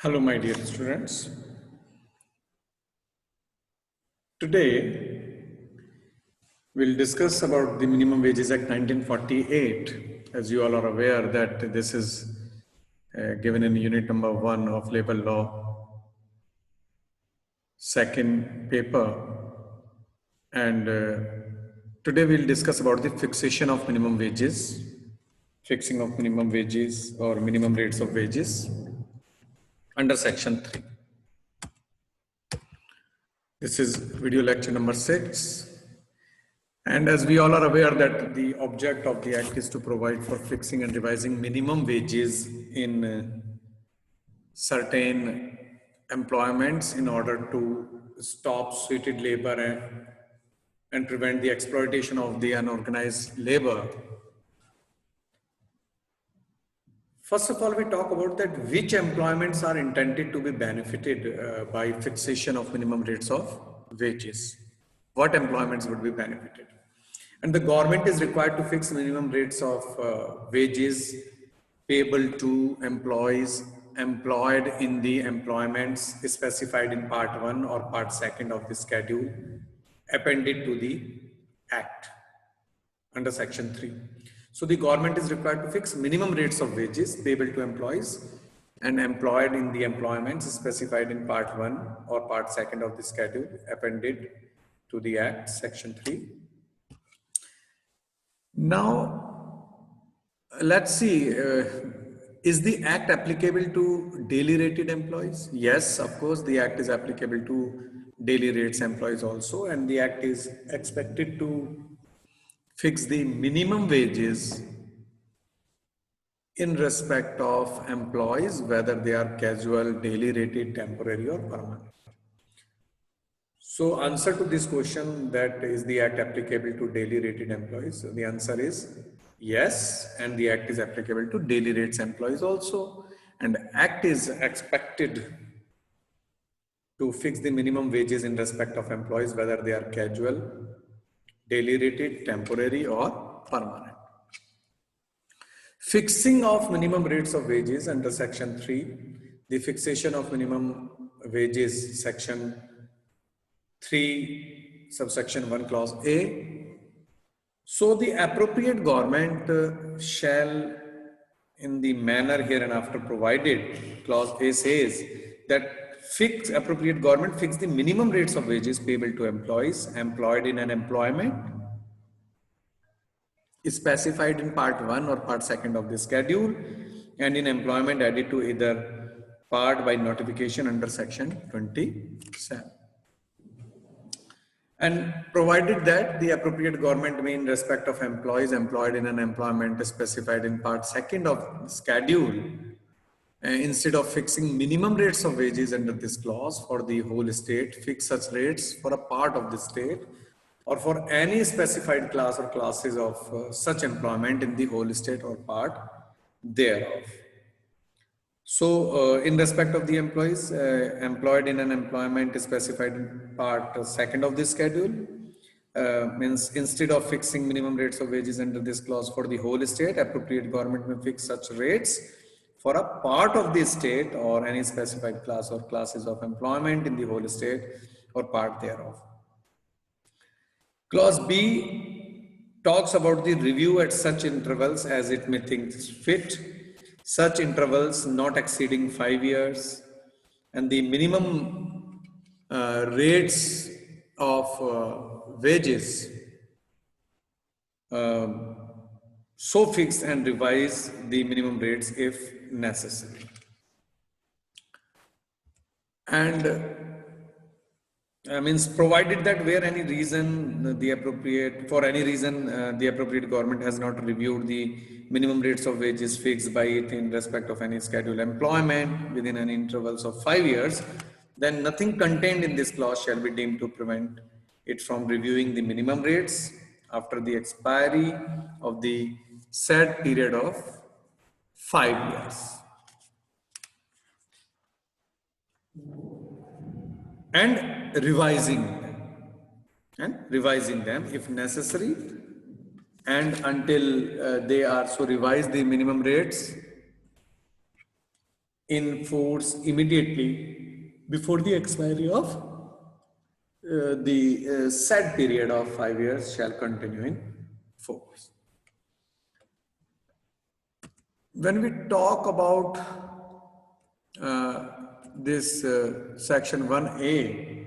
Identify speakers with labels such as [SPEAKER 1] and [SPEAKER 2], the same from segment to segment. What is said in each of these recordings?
[SPEAKER 1] Hello, my dear students. Today, we'll discuss about the Minimum Wages Act 1948. As you all are aware that this is given in unit number 1 of labor law, second paper. And today we'll discuss about the fixation of minimum wages, fixing of minimum wages or minimum rates of wages under section 3. This is video lecture number 6. And as we all are aware that the object of the Act is to provide for fixing and revising minimum wages in certain employments in order to stop sweated labor and prevent the exploitation of the unorganized labor. First of all, we talk about that which employments are intended to be benefited by fixation of minimum rates of wages. What employments would be benefited? And the government is required to fix minimum rates of wages payable to employees employed in the employments specified in part 1 or part 2 of the schedule appended to the Act under section 3. So the government is required to fix minimum rates of wages payable to employees and employed in the employments specified in part 1 or part 2 of the schedule appended to the Act section 3. Now, let's see, is the Act applicable to daily rated employees? Yes, of course, the Act is applicable to daily rates employees also, and the Act is expected to fix the minimum wages in respect of employees, whether they are casual, daily rated, temporary or permanent. So answer to this question, that is the Act applicable to daily rated employees? So the answer is yes, and the Act is applicable to daily rates employees also. And Act is expected to fix the minimum wages in respect of employees, whether they are casual, daily rated, temporary or permanent. Fixing of minimum rates of wages under section 3, the fixation of minimum wages section 3 subsection 1 clause A. So the appropriate government shall in the manner hereinafter provided, clause A says that appropriate government fix the minimum rates of wages payable to employees employed in an employment specified in part 1 or part 2 of the schedule and in employment added to either part by notification under section 27. And provided that the appropriate government may in respect of employees employed in an employment specified in part 2 of the schedule, instead of fixing minimum rates of wages under this clause for the whole state, fix such rates for a part of the state or for any specified class or classes of such employment in the whole state or part thereof. So in respect of the employees employed in an employment specified in part 2 of this schedule, means instead of fixing minimum rates of wages under this clause for the whole state, appropriate government may fix such rates for a part of the state or any specified class or classes of employment in the whole state or part thereof. Clause B talks about the review at such intervals as it may think fit, such intervals not exceeding 5 years, and the minimum rates of wages so fix and revise the minimum rates if necessary. And means provided that where any reason the appropriate government has not reviewed the minimum rates of wages fixed by it in respect of any scheduled employment within an intervals of 5 years, then nothing contained in this clause shall be deemed to prevent it from reviewing the minimum rates after the expiry of the said period of 5 years. And revising them if necessary, and until they are so revise the minimum rates in force immediately before the expiry of the said period of 5 years shall continue in force. When we talk about this section 1A,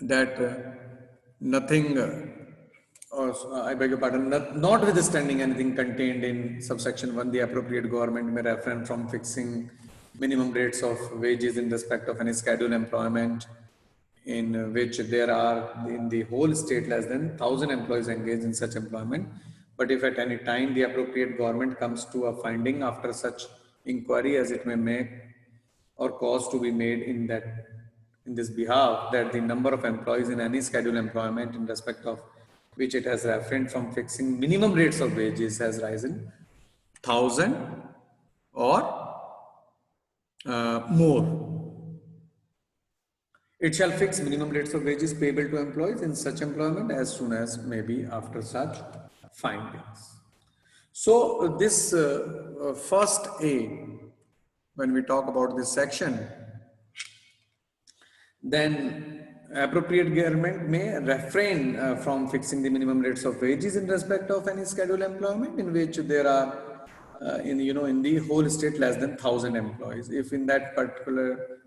[SPEAKER 1] that nothing, I beg your pardon, notwithstanding anything contained in subsection 1, the appropriate government may refrain from fixing minimum rates of wages in respect of any scheduled employment in which there are in the whole state less than 1,000 employees engaged in such employment. But if at any time the appropriate government comes to a finding after such inquiry as it may make or cause to be made in this behalf, that the number of employees in any scheduled employment in respect of which it has refrained from fixing minimum rates of wages has risen 1,000 or more, it shall fix minimum rates of wages payable to employees in such employment as soon as may be after such findings. So this first A, when we talk about this section, then appropriate government may refrain from fixing the minimum rates of wages in respect of any scheduled employment in which there are in the whole state less than 1,000 employees. If in that particular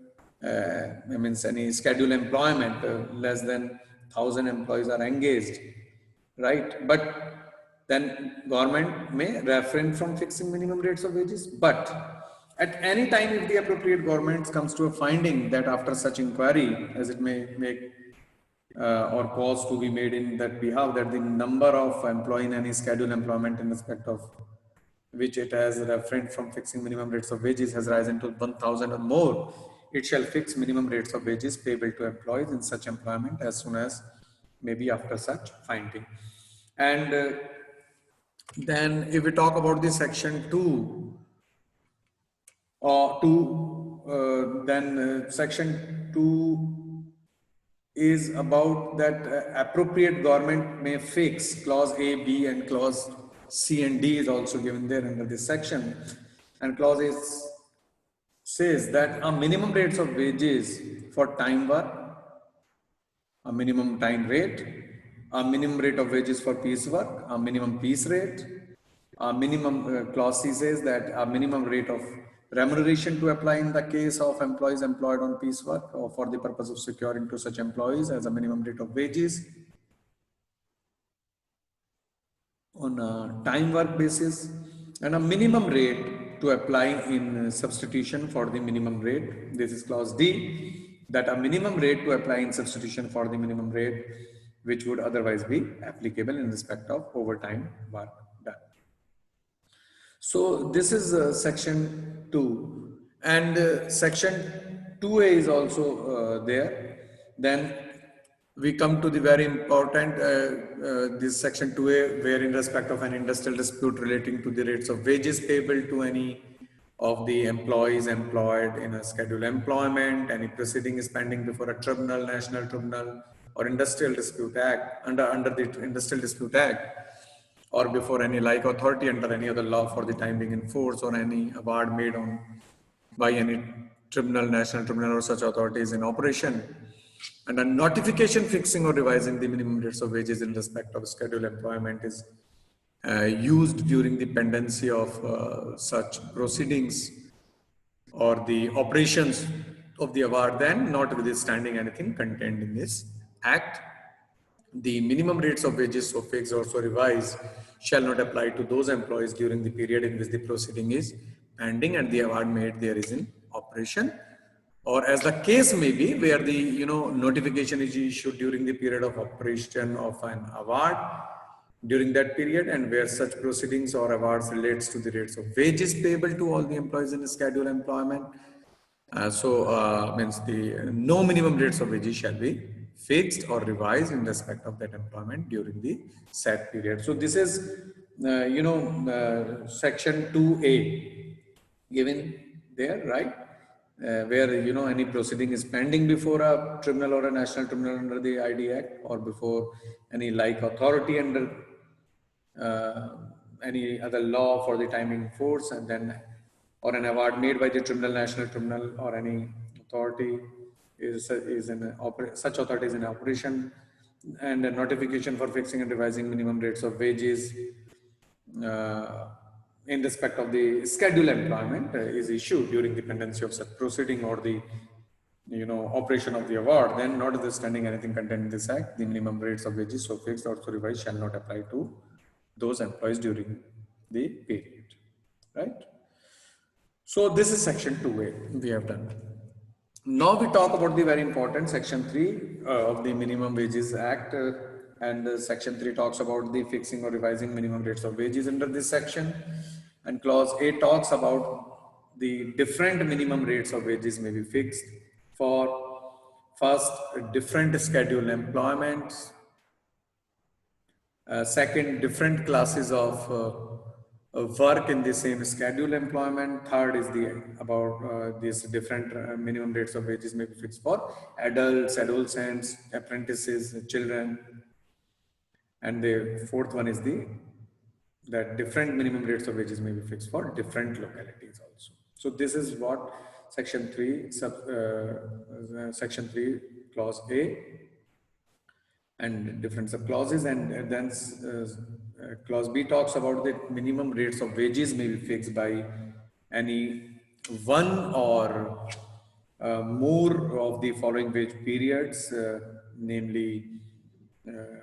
[SPEAKER 1] means any scheduled employment less than 1,000 employees are engaged, right? But then government may refrain from fixing minimum rates of wages. But at any time, if the appropriate government comes to a finding that after such inquiry, as it may make or cause to be made in that behalf, that the number of employee in any scheduled employment in respect of which it has refrained from fixing minimum rates of wages has risen to 1,000 or more, it shall fix minimum rates of wages payable to employees in such employment as soon as maybe after such finding. And then if we talk about the section 2 or 2, then section 2 is about that appropriate government may fix clause A, B, and clause C and D is also given there under this section. And clause A says that a minimum rates of wages for time work, a minimum time rate, a minimum rate of wages for piece work, a minimum piece rate, a minimum clause C says that a minimum rate of remuneration to apply in the case of employees employed on piece work or for the purpose of securing to such employees as a minimum rate of wages on a time work basis, and a minimum rate to apply in substitution for the minimum rate. This is clause D, that a minimum rate to apply in substitution for the minimum rate which would otherwise be applicable in respect of overtime work done. So this is section 2, and section 2A is also there. Then we come to the very important this section 2A, where in respect of an industrial dispute relating to the rates of wages payable to any of the employees employed in a scheduled employment, any proceeding is pending before a tribunal, national tribunal, or industrial dispute act under the industrial dispute act, or before any like authority under any other law for the time being in force, or any award made on by any tribunal, national tribunal, or such authorities in operation, and a notification fixing or revising the minimum rates of wages in respect of scheduled employment is used during the pendency of such proceedings or the operations of the award, then notwithstanding anything contained in this act, the minimum rates of wages so fixed or so revised shall not apply to those employees during the period in which the proceeding is pending and the award made there is in operation, or as the case may be, where the notification is issued during the period of operation of an award during that period, and where such proceedings or awards relates to the rates of wages payable to all the employees in scheduled employment. Means the no minimum rates of wages shall be fixed or revised in respect of that employment during the said period. So this is section 2A given there, right? Where any proceeding is pending before a tribunal or a national tribunal under the ID Act, or before any like authority under any other law for the time in force, and then or an award made by the tribunal, national tribunal, or any authority such authority is in operation, and a notification for fixing and revising minimum rates of wages uh, in respect of the scheduled employment is issued during the pendency of such proceeding or the operation of the award, then notwithstanding anything contained in this act, the minimum rates of wages so fixed or so revised shall not apply to those employees during the period, right? So this is section 2A we have done. Now we talk about the very important section 3 of the Minimum Wages Act, and section 3 talks about the fixing or revising minimum rates of wages under this section, and clause 8 talks about the different minimum rates of wages may be fixed for first different scheduled employments, second different classes of work in the same scheduled employment. Third is the about these different minimum rates of wages may be fixed for adults, adolescents, apprentices, children, and the fourth one is that different minimum rates of wages may be fixed for different localities also. So this is what section 3 section 3 clause A and different subclauses, and then clause B talks about the minimum rates of wages may be fixed by any one or more of the following wage periods, namely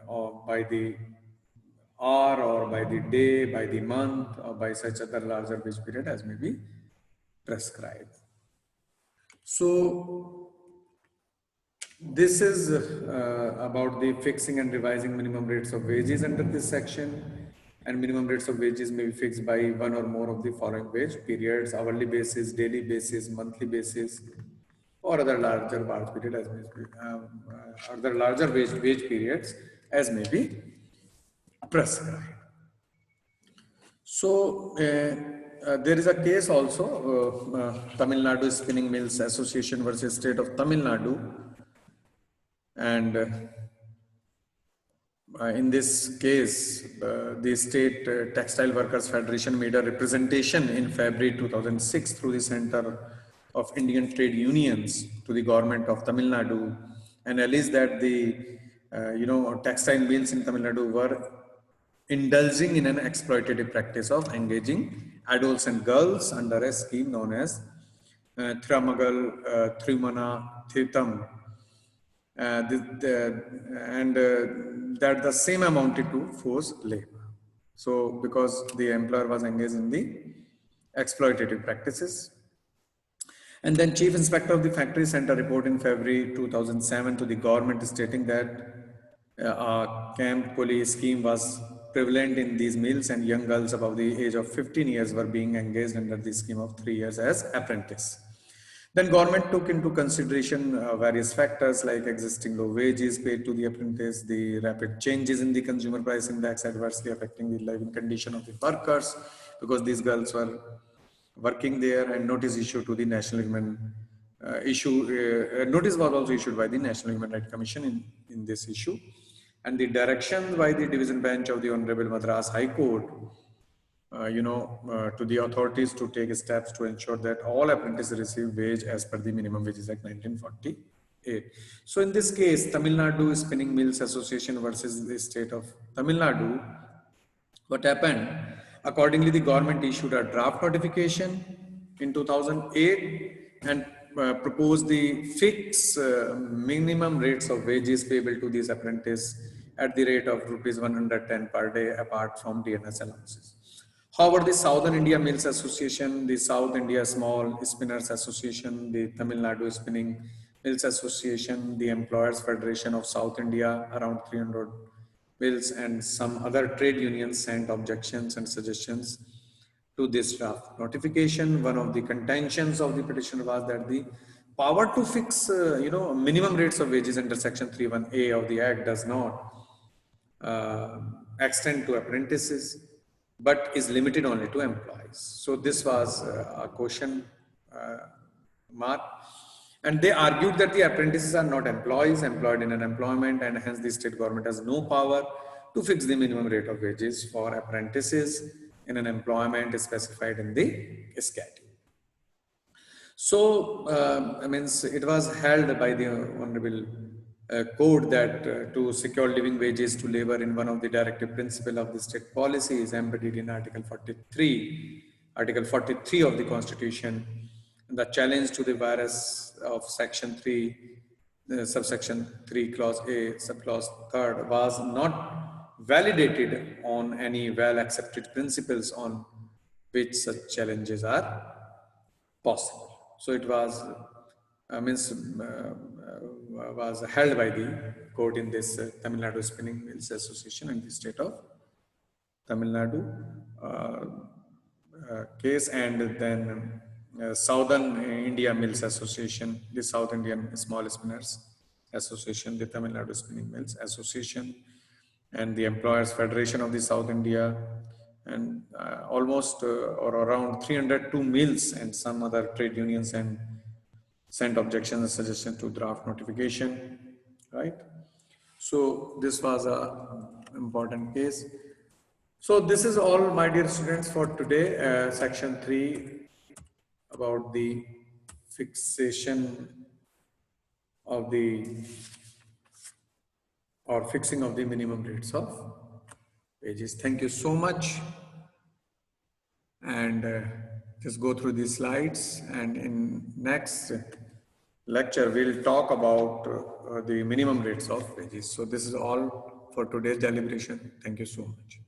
[SPEAKER 1] or by the hour or by the day, by the month, or by such other larger wage period as may be prescribed. So this is about the fixing and revising minimum rates of wages under this section, and minimum rates of wages may be fixed by one or more of the following wage periods: hourly basis, daily basis, monthly basis, or other larger wage period as may be, other larger wage periods as may be prescribed. So there is a case also, Tamil Nadu Spinning Mills Association versus State of Tamil Nadu. And in this case, the State Textile Workers Federation made a representation in February 2006 through the Center of Indian Trade Unions to the government of Tamil Nadu, and alleged that the textile mills in Tamil Nadu were indulging in an exploitative practice of engaging adolescent girls under a scheme known as Thiramagal Thrumana Thitam. That the same amounted to forced labor. So because the employer was engaged in the exploitative practices. And then Chief Inspector of the Factory sent a report in February 2007 to the government stating that a camp police scheme was prevalent in these mills, and young girls above the age of 15 years were being engaged under the scheme of 3 years as apprentice. Then government took into consideration various factors like existing low wages paid to the apprentice, the rapid changes in the consumer price index adversely affecting the living condition of the workers, because these girls were working there, and notice issued to the National Human notice was also issued by the National Human Rights Commission in this issue, and the directions by the Division Bench of the Honorable Madras High Court to the authorities to take steps to ensure that all apprentices receive wage as per the Minimum Wages Act 1948. So in this case, Tamil Nadu Spinning Mills Association versus the state of Tamil Nadu, what happened? Accordingly, the government issued a draft notification in 2008 and proposed the fixed minimum rates of wages payable to these apprentices at the rate of ₹110 per day apart from DNS allowances. However, the Southern India Mills Association, the South India Small Spinners Association, the Tamil Nadu Spinning Mills Association, the Employers Federation of South India, around 300 mills, and some other trade unions sent objections and suggestions to this draft notification. One of the contentions of the petition was that the power to fix, minimum rates of wages under Section 31A of the Act does not extend to apprentices, but is limited only to employees. So this was a question mark. And they argued that the apprentices are not employees employed in an employment, and hence the state government has no power to fix the minimum rate of wages for apprentices in an employment specified in the schedule. So, I mean, it was held by the Honorable Court that to secure living wages to labor in one of the directive principle of the state policy is embodied in Article 43 of the Constitution. The challenge to the virus of Section 3, subsection 3, Clause A, subclause 3rd was not validated on any well-accepted principles on which such challenges are possible. So it was was held by the court in this Tamil Nadu Spinning Mills Association and the state of Tamil Nadu case, and then Southern India Mills Association, the South Indian Small Spinners Association, the Tamil Nadu Spinning Mills Association, and the Employers Federation of the South India, and almost or around 302 mills and some other trade unions and sent objections and suggestions to draft notification, right? So this was a important case. So this is all, my dear students, for today. Section 3 about the fixation of the or fixing of the minimum rates of wages. Thank you so much. And just go through these slides, and in next lecture we'll talk about the minimum rates of wages. So this is all for today's deliberation. Thank you so much.